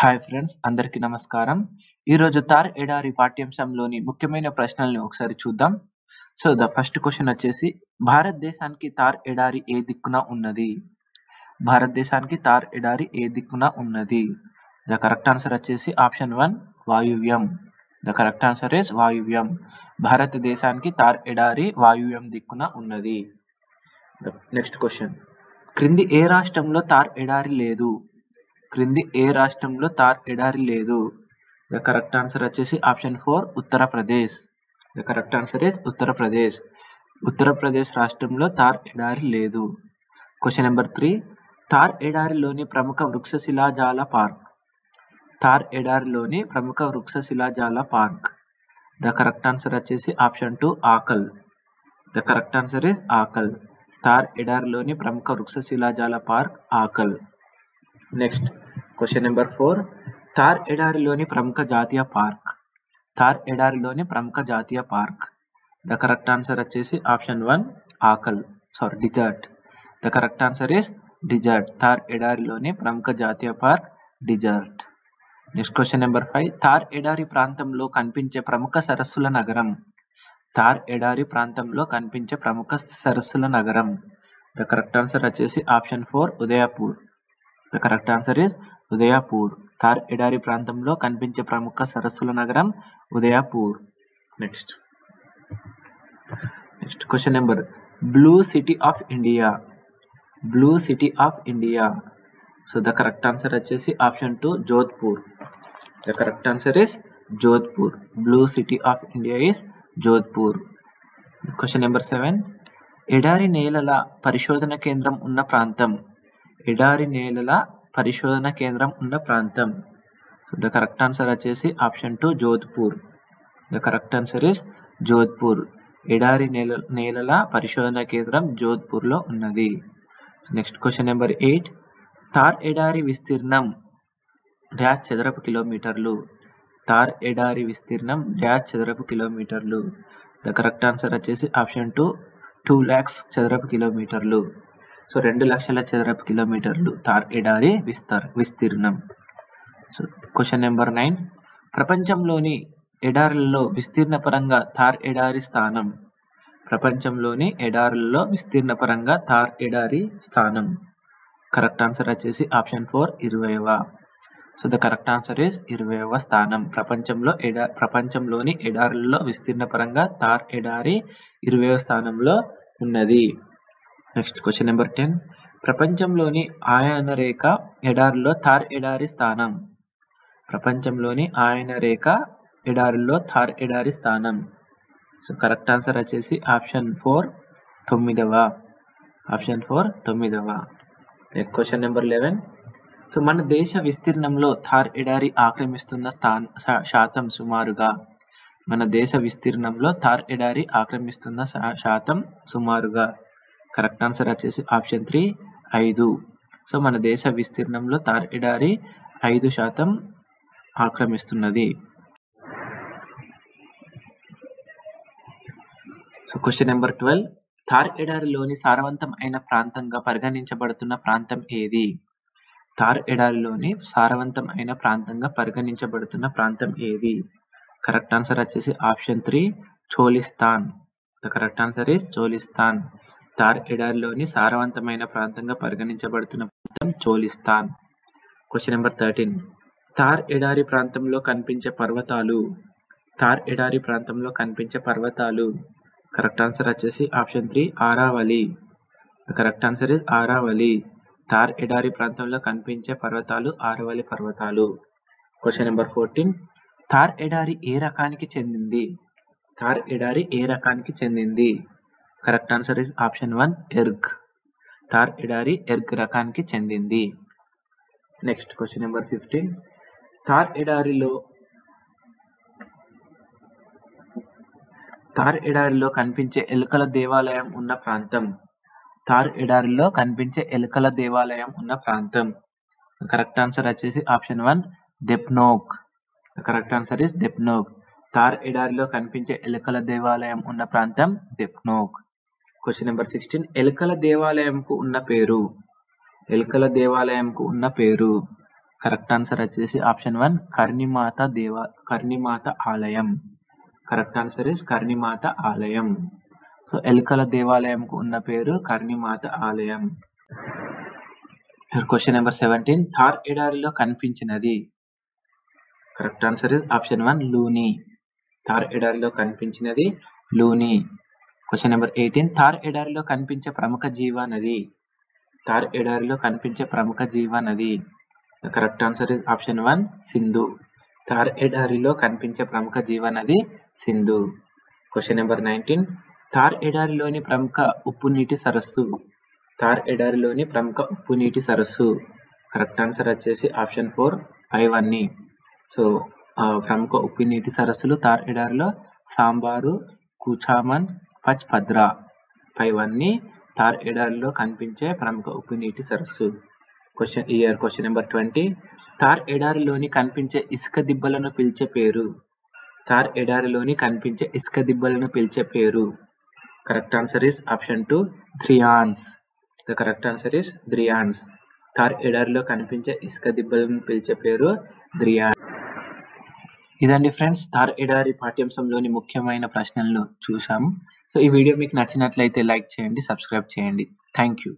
Hi friends, అందరికీ నమస్కారం. ఈరోజు తార్ ఎడారి పాఠ్యాంశంలోని ముఖ్యమైన ప్రశ్నల్ని ఒకసారి చూద్దాం. ద ఫస్ట్ క్వెషన్ వచ్చేసి, భారతదేశానికి తార్ ఎడారి ఏ దిక్కున ఉన్నది? భారతదేశానికి తార్ ఎడారి ఏ దిక్కున ఉన్నది? ద కరెక్ట్ ఆన్సర్ వచ్చేసి ఆప్షన్ 1 వాయువ్యం. ద కరెక్ట్ ఆన్సర్ ఇస్ వాయువ్యం. భారతదేశానికి తార్ ఎడారి వాయువ్యం దిక్కున ఉన్నది. నెక్స్ట్ క్వెషన్, క్రింది ఏ రాష్ట్రంలో తార్ ఎడారి లేదు? క్రింది ఏ రాష్ట్రంలో తార్ ఎడారి లేదు? ద కరెక్ట్ ఆన్సర్ వచ్చేసి option 4 Uttar Pradesh. The correct answer is Uttar Pradesh. Uttar Pradesh రాష్ట్రంలో తార్ ఎడారి లేదు. క్వశ్చన్ నెంబర్ 3, తార్ ఎడారిలోని ప్రముఖ వృక్ష శిలాజాల పార్క్. తార్ ఎడారిలోని ప్రముఖ వృక్ష శిలాజాల పార్క్. ద కరెక్ట్ ఆన్సర్ వచ్చేసి option 2 Akal. The correct answer is Akal. Thar ఎడారిలోని ప్రముఖ వృక్ష శిలాజాల park Akal. Next question number 4, Thar ఎడారిలోని ప్రముఖ జాతీయ పార్క్. తార్ ఎడారిలోని ప్రముఖ జాతీయ పార్క్. ద కరెక్ట్ ఆన్సర్ వచ్చేసి option 1 Akal, desert. The correct answer is desert. Thar ఎడారిలోని ప్రముఖ జాతీయ park desert. Next question number 5, Thar ఎడారి ప్రాంతంలో కనిపించే ప్రముఖ సరస్సుల నగరం. తార్ ఎడారి ప్రాంతంలో కనిపించే ప్రముఖ సరస్సుల నగరం. ద కరెక్ట్ ఆన్సర్ వచ్చేసి option 4 Udaipur. The correct answer is Udaipur. Thar ఎడారి ప్రాంతంలో కనిపించే ప్రముఖ సరస్సుల నగరం Udaipur. Next question number, blue city of India. Blue city of India. The correct answer వచ్చేసి option 2 Jodhpur. The correct answer is Jodhpur. Blue city of India is Jodhpur. Question number 7, ఎడారి నేలల పరిశోధన కేంద్రం ఉన్న ప్రాంతం. ఎడారి నేలల పరిశోధన కేంద్రం ఉన్న ప్రాంతం. ద కరెక్ట్ ఆన్సర్ వచ్చేసి option 2 Jodhpur. The correct answer is Jodhpur. ఎడారి నేలల పరిశోధన కేంద్రం జోధ్పూర్లో ఉన్నది. నెక్స్ట్ క్వశ్చన్ నెంబర్ 8, తార్ ఎడారి విస్తీర్ణం డాష్ చదరపు కిలోమీటర్లు. తార్ ఎడారి విస్తీర్ణం డాష్ చదరపు కిలోమీటర్లు. ద కరెక్ట్ ఆన్సర్ వచ్చేసి ఆప్షన్ 2 2 lakhs చదరపు కిలోమీటర్లు. 2 లక్షల చదరపు కిలోమీటర్లు తార్ ఎడారి విస్తీర్ణం. క్వశ్చన్ నెంబర్ 9, ప్రపంచంలోని ఎడారులలో విస్తీర్ణ పరంగా తార్ ఎడారి స్థానం. ప్రపంచంలోని ఎడారులలో విస్తీర్ణ పరంగా తార్ ఎడారి స్థానం. కరెక్ట్ ఆన్సర్ వచ్చేసి ఆప్షన్ 4 20వ. ద కరెక్ట్ ఆన్సర్ ఇస్ 20వ స్థానం. ప్రపంచంలోని ఎడారులలో విస్తీర్ణ పరంగా తార్ ఎడారి 20వ స్థానంలో ఉన్నది. నెక్స్ట్ క్వశ్చన్ నెంబర్ 10, ప్రపంచంలోని ఆయన రేఖ ఎడారిలో తార్ ఎడారి స్థానం. ప్రపంచంలోని ఆయన రేఖ ఎడారిలో తార్ ఎడారి స్థానం. కరెక్ట్ ఆన్సర్ వచ్చేసి ఆప్షన్ 4 9వ. ఆప్షన్ 4 9వ. నెక్స్ట్ క్వశ్చన్ నెంబర్ 11, మన దేశ విస్తీర్ణంలో తార్ ఎడారి ఆక్రమిస్తున్న శాతం సుమారుగా. మన దేశ విస్తీర్ణంలో తార్ ఎడారి ఆక్రమిస్తున్న శాతం సుమారుగా. కరెక్ట్ ఆన్సర్ వచ్చేసి ఆప్షన్ 3 5. మన దేశ విస్తీర్ణంలో తార్ ఎడారి 5% ఆక్రమిస్తున్నది. క్వశ్చన్ నెంబర్ 12, తార్ ఎడారిలోని సారవంతమైన ప్రాంతంగా పరిగణించబడుతున్న ప్రాంతం ఏది? తార్ ఎడారిలోని సారవంతమైన ప్రాంతంగా పరిగణించబడుతున్న ప్రాంతం ఏది? కరెక్ట్ ఆన్సర్ వచ్చేసి option 3 Cholistan. The correct answer is Cholistan. Thar ఎడారిలోని సారవంతమైన ప్రాంతంగా పరిగణించబడుతున్న ప్రాంతం చోలిస్తాన్. క్వశ్చన్ నెంబర్ 13, తార్ ఎడారి ప్రాంతంలో కనిపించే పర్వతాలు. తార్ ఎడారి ప్రాంతంలో కనిపించే పర్వతాలు. కరెక్ట్ ఆన్సర్ వచ్చేసి option 3 Aravalli. Correct answer is Aravalli. Thar ఎడారి ప్రాంతంలో కనిపించే పర్వతాలు ఆరావళి పర్వతాలు. క్వశ్చన్ నెంబర్ 14, తార్ ఎడారి ఏ రకానికి చెందింది? తార్ ఎడారి ఏ రకానికి చెందింది? Correct answer is option 1 erg. Thar ఎడారి ఎర్గ్ రకానికి చెందింది. నెక్స్ట్ క్వశ్చన్ నెంబర్ 15, తార్ ఎడారిలో కనిపించే ఎలుకల దేవాలయం ఉన్న ప్రాంతం. తార్ ఎడారిలో కనిపించే ఎలుకల దేవాలయం ఉన్న ప్రాంతం. కరెక్ట్ ఆన్సర్ వచ్చేసి option 1 Deshnoke. Correct answer is Deshnoke. Thar ఎడారిలో కనిపించే ఎలుకల దేవాలయం ఉన్న ప్రాంతం దెప్నోక్. క్వశ్చన్ నెంబర్ 16, ఎలుకల దేవాలయంకు ఉన్న పేరు. ఎలుకల దేవాలయంకు ఉన్న పేరు. కరెక్ట్ ఆన్సర్ వచ్చేసి ఆప్షన్ 1 కర్ణిమాత ఆలయం. కరెక్ట్ ఆన్సర్ ఇస్ కర్ణిమాత ఆలయం. సో ఎలుకల దేవాలయంకు ఉన్న పేరు కర్ణిమాత ఆలయం. క్వశ్చన్ నెంబర్ 17 థార్ ఎడారిలో కనిపించినది. Correct answer is option 1 Luni. Thar ఎడారిలో కనిపించినది లూని. క్వశ్చన్ నెంబర్ 18 థార్ ఎడారిలో కనిపించే ప్రముఖ జీవనది. థార్ ఎడారిలో కనిపించే ప్రముఖ జీవనది. The correct answer is option 1 Sindhu. Thar ఎడారిలో కనిపించే ప్రముఖ జీవనది సింధు. క్వశ్చన్ నెంబర్ 19 థార్ ఎడారిలోని ప్రముఖ ఉప్పు నీటి సరస్సు. థార్ ఎడారిలోని ప్రముఖ ఉప్పు నీటి సరస్సు. కరెక్ట్ ఆన్సర్ వచ్చేసి ఆప్షన్ 4 పైవన్నీ. సో ప్రముఖ ఉప్పు నీటి సరస్సులు థార్ ఎడారిలో సాంబారు, కుచామన్, పచ్ పద్రా పైవన్నీ థార్ ఎడారిలో కనిపించే ప్రముఖ ఉప్పు నీటి సరస్సు. క్వశ్చన్ నెంబర్ 20 థార్ ఎడారిలోని కనిపించే ఇసుక దిబ్బలను పిలిచే పేరు. థార్ ఎడారిలోని కనిపించే ఇసుక దిబ్బలను పిలిచే పేరు. Correct answer is option 2 dhrians. The correct answer is dhrians. Thar ఎడారిలో కనిపించే ఇసుక దిబ్బలను పిలిచే పేరు ధ్రియాన్స్. ఇదండి ఫ్రెండ్స్, థార్ ఎడారి పాఠ్యాంశంలోని ముఖ్యమైన ప్రశ్నలను చూసాము. సో ఈ వీడియో మీకు నచ్చినట్లయితే లైక్ చేయండి, సబ్స్క్రైబ్ చేయండి. Thank you.